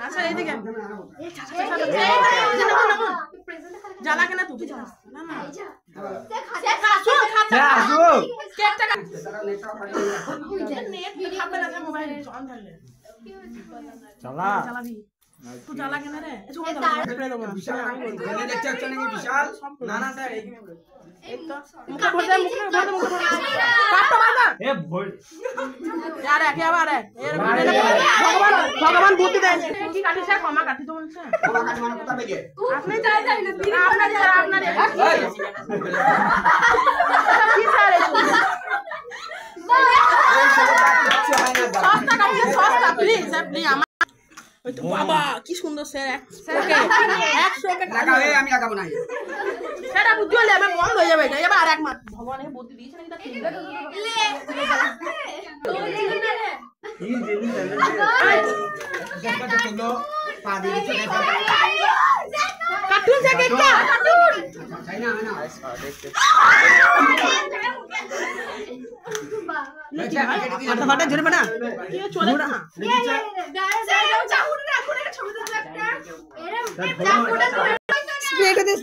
আচ্ছা এইদিকে জ্বালা কেন তুই না না तू जाला के ना रे स्प्रे दो विशाल मैंने देखा अच्छा नहीं विशाल ना ना सर एक तो मुख भर दे काट तो मार ए भोल यार है क्या बात है ये भगवान भगवान बुद्धि दे की काटी से क्षमा काटी तो मुझसे क्षमा काटी माने पता बेगे आपने जाए जाए ना आपने की सारे सस्ता प्लीज बाबा কি সুন্দর স্যার ওকে 100 কে লাগাবে আমি লাগাবো না সেটা বুঝি হলে আমি বন্ধ হয়ে যাবে এবার আর এক মাস ভগবান এই বুদ্ধি দিয়েছে নাকি তা ঠিক লে দেখো চলো পা দিয়ে চলে কাটুন থেকে কে কাটুন চাই না না देखते फटा झड़ बना ये चले ना स्प्रे कर दे